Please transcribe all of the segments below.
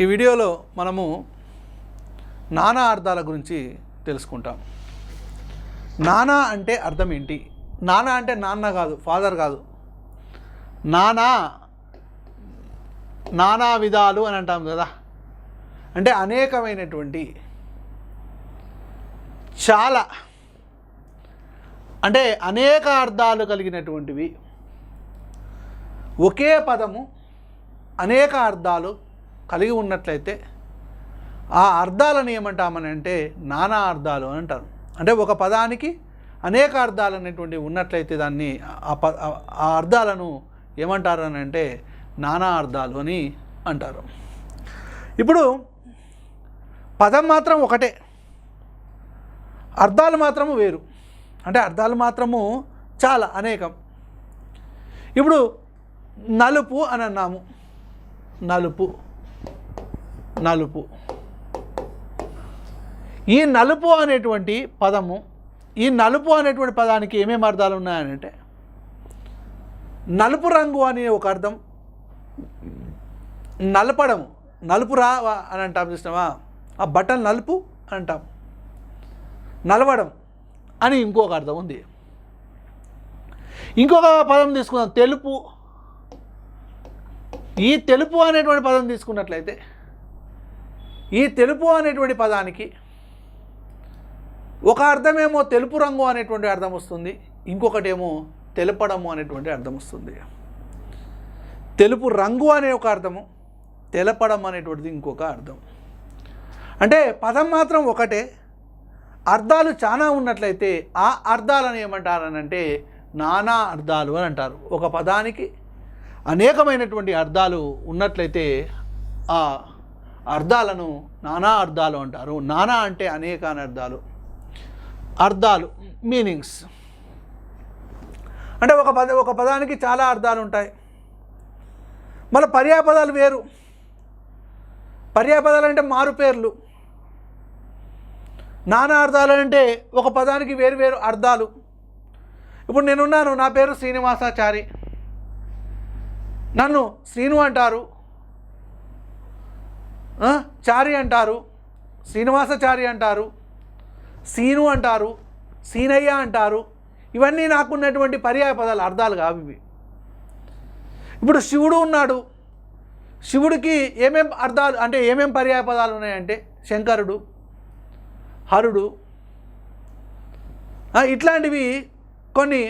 ఈ వీడియోలో మనము నానా అర్థాల గురించి తెలుసుకుంటాం. నానా అంటే అర్థం ఏంటి? నానా అంటే నాన్న కాదు, ఫాదర్ కాదు. నానా విధాలు అని అంటాం కదా, అంటే అనేకమైనటువంటి, చాలా అంటే అనేక అర్థాలు కలిగినటువంటివి. ఒకే పదము అనేక అర్థాలు కలిగి ఉన్నట్లయితే ఆ అర్థాలను ఏమంటామని అంటే నానా అర్థాలు అని అంటారు. అంటే ఒక పదానికి అనేక అర్థాలు అనేటువంటివి ఉన్నట్లయితే దాన్ని ఆ అర్థాలను ఏమంటారు అని అంటే నానా అర్థాలు అని అంటారు. ఇప్పుడు పదం మాత్రం ఒకటే, అర్థాలు మాత్రము వేరు, అంటే అర్థాలు మాత్రము చాలా అనేకం. ఇప్పుడు నలుపు అని అన్నాము, నలుపు. ఈ నలుపు అనేటువంటి పదము, ఈ నలుపు అనేటువంటి పదానికి ఏమేమి అర్థాలు ఉన్నాయనంటే, నలుపు రంగు అనే ఒక అర్థం, నలపడము, నలుపు రా అని అంటాం చూసినావా, ఆ బట్టలు నలుపు అని అంటాం, నలవడం అని ఇంకొక అర్థం ఉంది. ఇంకొక పదం తీసుకుందాం, తెలుపు. ఈ తెలుపు అనేటువంటి పదం తీసుకున్నట్లయితే, ఈ తెలుపు అనేటువంటి పదానికి ఒక అర్థమేమో తెలుపు రంగు అనేటువంటి అర్థం వస్తుంది, ఇంకొకటేమో తెలపడము అనేటువంటి అర్థం వస్తుంది. తెలుపు రంగు అనే ఒక అర్థము, తెలపడం అనేటువంటిది ఇంకొక అర్థం. అంటే పదం మాత్రం ఒకటే, అర్థాలు చాలా ఉన్నట్లయితే ఆ అర్థాలను ఏమంటారనంటే నానా అర్థాలు అని అంటారు. ఒక పదానికి అనేకమైనటువంటి అర్థాలు ఉన్నట్లయితే ఆ అర్థాలను నానా అర్థాలు అంటారు. నానా అంటే అనేక అని అర్థాలు, మీనింగ్స్. అంటే ఒక పదానికి చాలా అర్థాలు ఉంటాయి. మళ్ళీ పర్యాయపదాలు వేరు. పర్యాయపదాలు అంటే మారు పేర్లు. నానా అర్థాలు అంటే ఒక పదానికి వేరు వేరు అర్థాలు. ఇప్పుడు నేనున్నాను, నా పేరు శ్రీనివాసాచారి, నన్ను శ్రీను అంటారు, చారి అంటారు, శ్రీనివాసాచారి అంటారు, సీను అంటారు, సీనయ్య అంటారు. ఇవన్నీ నాకున్నటువంటి పర్యాయ పదాలు, అర్థాలు కావు ఇవి. ఇప్పుడు శివుడు ఉన్నాడు, శివుడికి ఏమేం అర్థాలు అంటే ఏమేం పర్యాయ పదాలు ఉన్నాయంటే శంకరుడు, హరుడు, ఇట్లాంటివి కొన్ని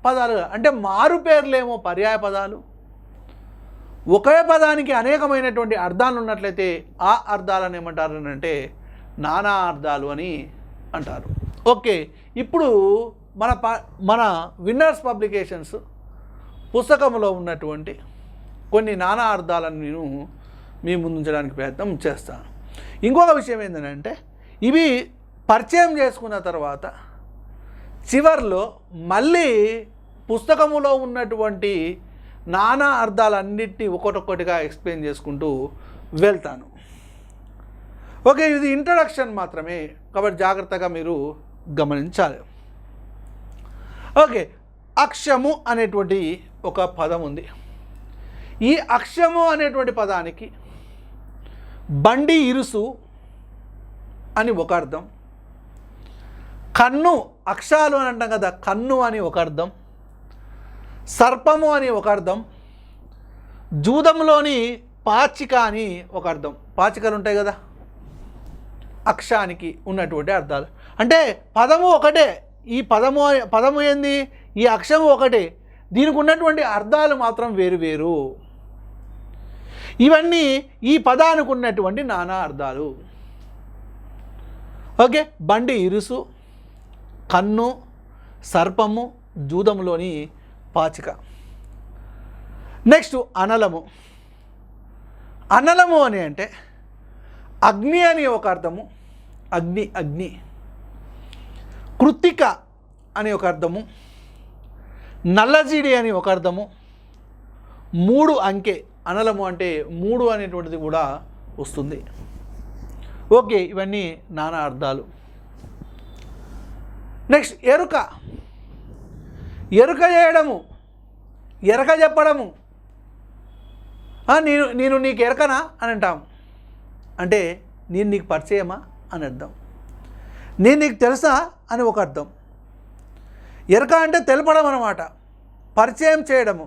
పదాలు. అంటే మారు పేర్లేమో పర్యాయ పదాలు. ఒకే పదానికి అనేకమైనటువంటి అర్థాలు ఉన్నట్లయితే ఆ అర్థాలను ఏమంటారు అంటే నానా అర్థాలు అని అంటారు. ఓకే, ఇప్పుడు మన విన్నర్స్ పబ్లికేషన్స్ పుస్తకంలో ఉన్నటువంటి కొన్ని నానా అర్థాలను నేను మీ ముందు ఉంచడానికి ప్రయత్నం చేస్తాను. ఇంకొక విషయం ఏంటంటే, ఇవి పరిచయం చేసుకున్న తర్వాత చివర్లో మళ్ళీ పుస్తకములో ఉన్నటువంటి నానా అర్థాలన్నింటినీ ఒక్కొక్కటిగా ఎక్స్ప్లెయిన్ చేసుకుంటూ వెళ్తాను. ఓకే, ఇది ఇంట్రడక్షన్ మాత్రమే కాబట్టి జాగ్రత్తగా మీరు గమనించాలి. ఓకే, అక్షము అనేటువంటి ఒక పదం ఉంది. ఈ అక్షము అనేటువంటి పదానికి బండి ఇరుసు అని ఒక అర్థం, కన్ను, అక్షాలు అని అంటాం కదా, కన్ను అని ఒక అర్థం, సర్పము అని ఒక అర్థం, జూదంలోని పాచిక అని ఒక అర్థం. పాచికలు ఉంటాయి కదా, అక్షానికి ఉన్నటువంటి అర్థాలు. అంటే పదము ఒకటే, ఈ పదము ఏంది, ఈ అక్షము ఒకటే, దీనికి ఉన్నటువంటి అర్థాలు మాత్రం వేరు వేరు. ఇవన్నీ ఈ పదానికి ఉన్నటువంటి నానా అర్థాలు. ఓకే, బండి ఇరుసు, కన్ను, సర్పము, జూదంలోని పాచిక. నెక్స్ట్ అనలము. అనలము అని అంటే అగ్ని అని ఒక అర్థము, అగ్ని. కృత్తిక అని ఒక అర్థము, నల్లజీడి అని ఒక అర్థము, 3 అంకె. అనలము అంటే 3 అనేటువంటిది కూడా వస్తుంది. ఓకే, ఇవన్నీ నానా అర్థాలు. నెక్స్ట్ ఎరుక చేయడము, ఎరక చెప్పడము. నేను నీకు ఎరకనా అని అంటాం. అంటే నేను నీకు పరిచయమా అని అర్థం. నేను నీకు తెలుసా అని ఒక అర్థం. ఎరక అంటే తెలపడం అన్నమాట, పరిచయం చేయడము,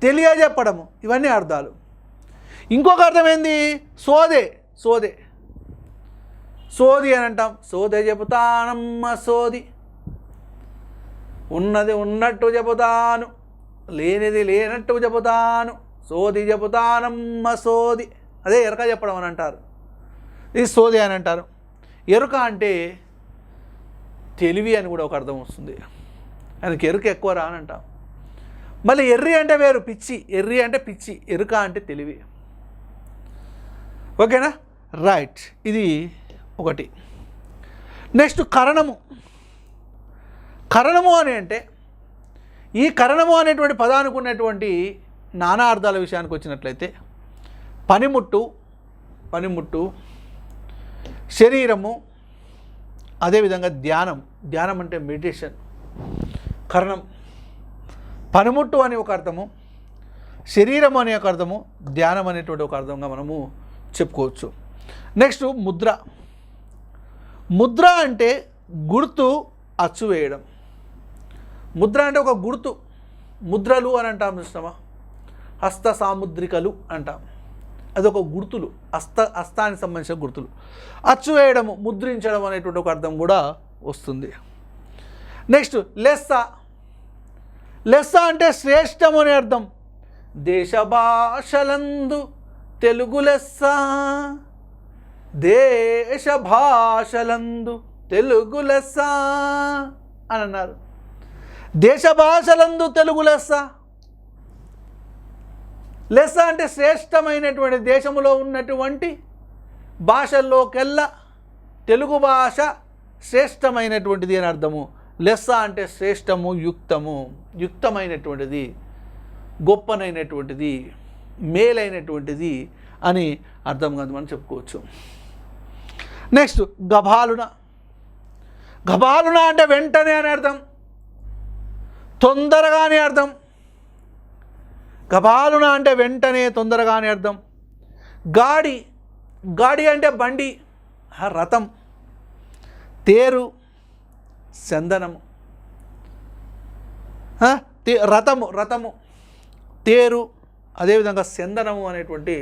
తెలియజెప్పడము, ఇవన్నీ అర్థాలు. ఇంకొక అర్థం ఏంది? సోదే. సోదే సోది అని అంటాం. సోదే చెబుతానమ్మ సోది, ఉన్నది ఉన్నట్టు చెబుతాను, లేనిది లేనట్టు చెబుతాను, సోది చెబుతానమ్మ సోది. అదే ఎరక చెప్పడం అని అంటారు, ఇది సోది అని అంటారు. ఎరుక అంటే తెలివి అని కూడా ఒక అర్థం వస్తుంది. ఆయనకి ఎరుక ఎక్కువ రా అని అంటాం. మళ్ళీ ఎర్రి అంటే వేరు, పిచ్చి. ఎర్రి అంటే పిచ్చి, ఎరుక అంటే తెలివి. ఓకేనా? రైట్, ఇది ఒకటి. నెక్స్ట్ కరణము. కరణము అని అంటే ఈ కరణము అనేటువంటి పదానికి ఉన్నటువంటి నానా అర్థాల విషయానికి వచ్చినట్లయితే పనిముట్టు, పనిముట్టు, శరీరము, అదేవిధంగా ధ్యానం. ధ్యానం అంటే మెడిటేషన్. కరణం, పనిముట్టు అని ఒక అర్థము, శరీరం అనే ఒక అర్థము, ధ్యానం అనేటువంటి ఒక అర్థంగా మనము చెప్పుకోవచ్చు. నెక్స్ట్ ముద్ర. ముద్ర అంటే గుర్తు, అచ్చు వేయడం. ముద్ర అంటే ఒక గుర్తు. ముద్రలు అని అంటాం చూస్తామా, హస్త సాముద్రికలు అంటాం. అదొక గుర్తులు, హస్తానికి సంబంధించిన గుర్తులు. అచ్చు వేయడము, ముద్రించడం అనేటువంటి ఒక అర్థం కూడా వస్తుంది. నెక్స్ట్ లెస్స. లెస్స అంటే శ్రేష్టం అనే అర్థం. దేశ భాషలందు తెలుగు లెస్స, దేశ భాషలందు తెలుగు లెస్స అని అన్నారు. దేశ భాషలందు తెలుగు లెస్స. లెస్స అంటే శ్రేష్టమైనటువంటి, దేశంలో ఉన్నటువంటి భాషల్లోకెల్లా తెలుగు భాష శ్రేష్టమైనటువంటిది అని అర్థము. లెస్స అంటే శ్రేష్టము, యుక్తము, యుక్తమైనటువంటిది, గొప్పనైనటువంటిది, మేలైనటువంటిది అని అర్థం కాదు మనం చెప్పుకోవచ్చు. నెక్స్ట్ గభాలున. గభాలున అంటే వెంటనే అని అర్థం, తొందరగా అని అర్థం. గభాలున అంటే వెంటనే, తొందరగా అని అర్థం. గాడి. గాడి అంటే బండి, రథం. తేరు, చందనము. రథము, రథము, తేరు, అదేవిధంగా చందనము అనేటువంటి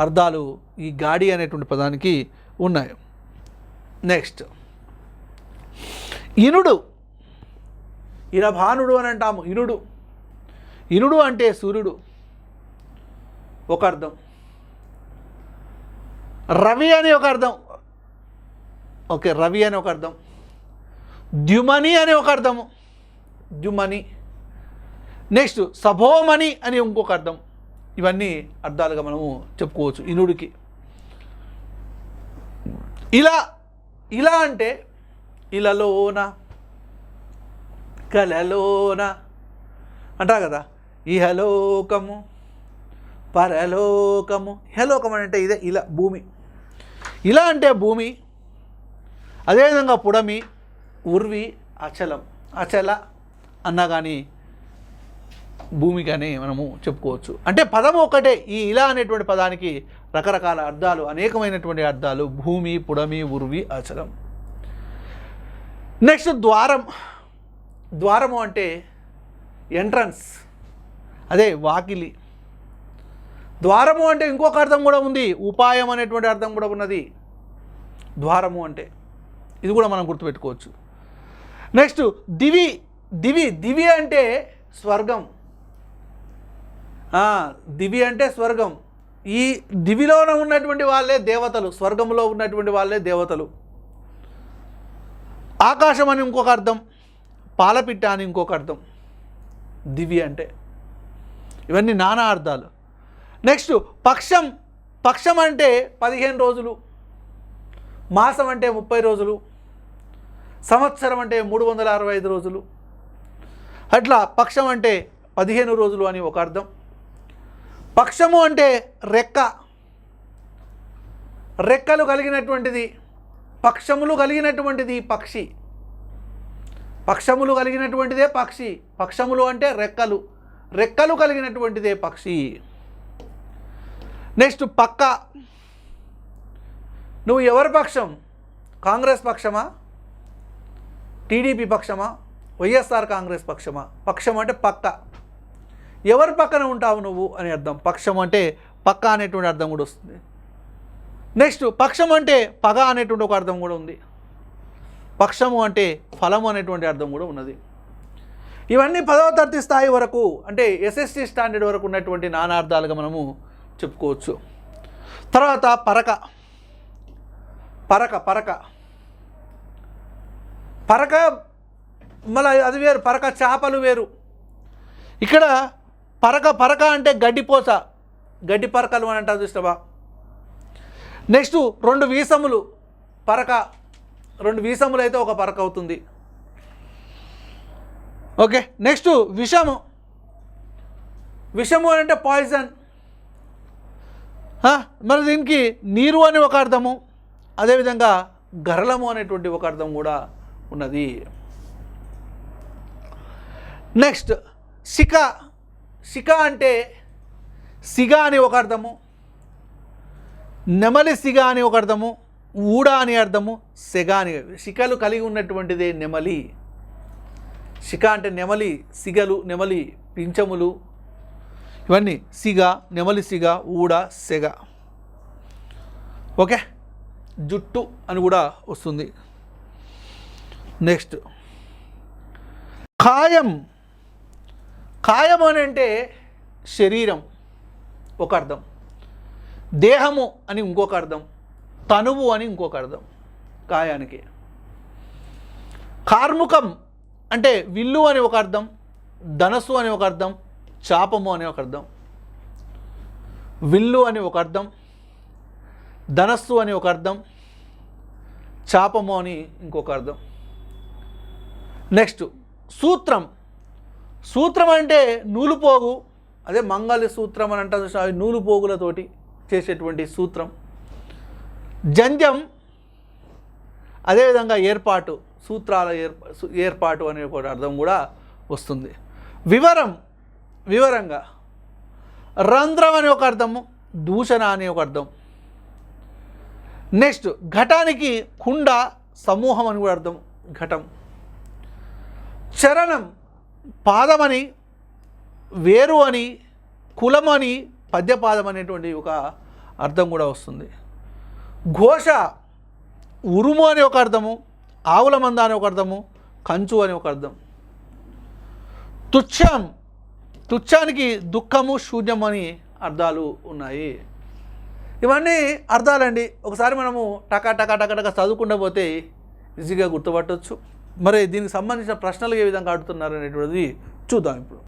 అర్థాలు ఈ గాడి అనేటువంటి పదానికి ఉన్నాయి. నెక్స్ట్ ఇనుడు. ఇనభానుడు అని అంటాము. ఇనుడు. ఇనుడు అంటే సూర్యుడు ఒక అర్థం. రవి అని ఒక అర్థం. ఓకే, రవి అని ఒక అర్థం. ద్యుమని అని ఒక అర్థము, ద్యుమని. నెక్స్ట్ సభోమని అని ఇంకొక అర్థం. ఇవన్నీ అర్థాలుగా మనము చెప్పుకోవచ్చు ఇనుడికి. ఇలా ఇలా అంటే ఇలలోన, కలలోన అంటారు కదా. ఇహలోకము, పరలోకము. ఇహలోకం అంటే ఇదే, ఇలా భూమి. ఇలా అంటే భూమి, అదేవిధంగా పుడమి, ఉర్వి, అచలం. అచల అన్నా కానీ భూమి కానీ మనము చెప్పుకోవచ్చు. అంటే పదము ఒకటే. ఈ ఇలా అనేటువంటి పదానికి రకరకాల అర్థాలు, అనేకమైనటువంటి అర్థాలు. భూమి, పుడమి, ఉర్వి, అచలం. నెక్స్ట్ ద్వారం. ద్వారము అంటే ఎంట్రన్స్, అదే వాకిలి. ద్వారము అంటే ఇంకొక అర్థం కూడా ఉంది, ఉపాయం అనేటువంటి అర్థం కూడా ఉన్నది ద్వారము అంటే. ఇది కూడా మనం గుర్తుపెట్టుకోవచ్చు. నెక్స్ట్ దివి. దివి. దివి అంటే స్వర్గం. దివి అంటే స్వర్గం. ఈ దివిలోనే ఉన్నటువంటి వాళ్ళే దేవతలు, స్వర్గంలో ఉన్నటువంటి వాళ్ళే దేవతలు. ఆకాశం అని ఇంకొక అర్థం, పాలపిట్ట అని ఇంకొక అర్థం దివి అంటే. ఇవన్నీ నానా అర్థాలు. నెక్స్ట్ పక్షం. పక్షం అంటే 15 రోజులు, మాసం అంటే 30 రోజులు, సంవత్సరం అంటే 365 రోజులు. అట్లా పక్షం అంటే 15 రోజులు అని ఒక అర్థం. పక్షము అంటే రెక్క, రెక్కలు కలిగినటువంటిది, పక్షములు కలిగినటువంటిది పక్షి. పక్షములు కలిగినటువంటిదే పక్షి. పక్షములు అంటే రెక్కలు, రెక్కలు కలిగినటువంటిదే పక్షి. నెక్స్ట్ పక్క. నువ్వు ఎవరి పక్షం? కాంగ్రెస్ పక్షమా, టీడీపీ పక్షమా, వైఎస్ఆర్ కాంగ్రెస్ పక్షమా? పక్షం అంటే పక్క, ఎవరి పక్కన ఉంటావు నువ్వు అని అర్థం. పక్షం అంటే పక్క అనేటువంటి అర్థం కూడా వస్తుంది. నెక్స్ట్ పక్షం అంటే పగ అనేటువంటి ఒక అర్థం కూడా ఉంది. పక్షము అంటే ఫలము అనేటువంటి అర్థం కూడా ఉన్నది. ఇవన్నీ 10వ తరగతి స్థాయి వరకు అంటే ఎస్ఎస్సి స్టాండర్డ్ వరకు ఉన్నటువంటి నానార్థాలుగా మనము చెప్పుకోవచ్చు. తర్వాత పరక. పరక పరక పరక మళ్ళీ అది వేరు, పరక చేపలు వేరు. ఇక్కడ పరక పరక అంటే గడ్డిపోస, గడ్డి పరకలు అని అంటారు చూస్తావా. నెక్స్ట్ 2 వీసములు పరక, 2 వీసములు అయితే ఒక పరక అవుతుంది. ఓకే. నెక్స్ట్ విషము. విషము అంటే పాయిజన్. మరి దీనికి నీరు అని ఒక అర్థము, అదేవిధంగా గరళము అనేటువంటి ఒక అర్థం కూడా ఉన్నది. నెక్స్ట్ శిఖ. శిఖ అంటే సిగ అని ఒక అర్థము, నెమలి సిగ అని ఒక అర్థము, ఊడ అని అర్థము, సెగ అని. శిఖలు కలిగి ఉన్నటువంటిదే నెమలి. శిఖ అంటే నెమలి, సిగలు, నెమలి పింఛములు, ఇవన్నీ సిగ, నెమలి సిగ, ఊడ, సెగ. ఓకే. జుట్టు అని కూడా వస్తుంది. నెక్స్ట్ కాయం. కాయం అని అంటే శరీరం ఒక అర్థం, దేహము అని ఇంకొక అర్థం, తనువు అని ఇంకొక అర్థం కాయానికి. కార్ముకం అంటే విల్లు అని ఒక అర్థం, ధనస్సు అని ఒక అర్థం, చాపము అని ఒక అర్థం. విల్లు అని ఒక అర్థం, ధనస్సు అని ఒక అర్థం, చాపము అని ఇంకొక అర్థం. నెక్స్ట్ సూత్రం. సూత్రం అంటే నూలుపోగు, అదే మంగళ సూత్రం అని అంటారు, అవి నూలుపోగులతోటి చేసేటువంటి సూత్రం. జంధ్యం, అదేవిధంగా ఏర్పాటు, సూత్రాల ఏర్పాటు అనే ఒక అర్థం కూడా వస్తుంది. వివరం, వివరంగా. రంధ్రం అని ఒక అర్థము, దూషణ అని ఒక అర్థం. నెక్స్ట్ ఘటానికి కుండ, సమూహం అని కూడా అర్థం, ఘటం. చరణం పాదమని, వేరు అని, కులమని, పద్యపాదం అనేటువంటి ఒక అర్థం కూడా వస్తుంది. ఘోష ఉరుము అని ఒక అర్థము, ఆవుల మంద అని ఒక అర్థము, కంచు అని ఒక అర్థం. తుచ్చం, తుచ్చానికి దుఃఖము, శూన్యం అని అర్థాలు ఉన్నాయి. ఇవన్నీ అర్థాలండి. ఒకసారి మనము టకా టకా టకా టకా చదువుకుండా పోతే ఈజీగా గుర్తుపట్టవచ్చు. మరి దీనికి సంబంధించిన ప్రశ్నలు ఏ విధంగా అడుగుతున్నారు అనేటువంటిది చూద్దాం ఇప్పుడు.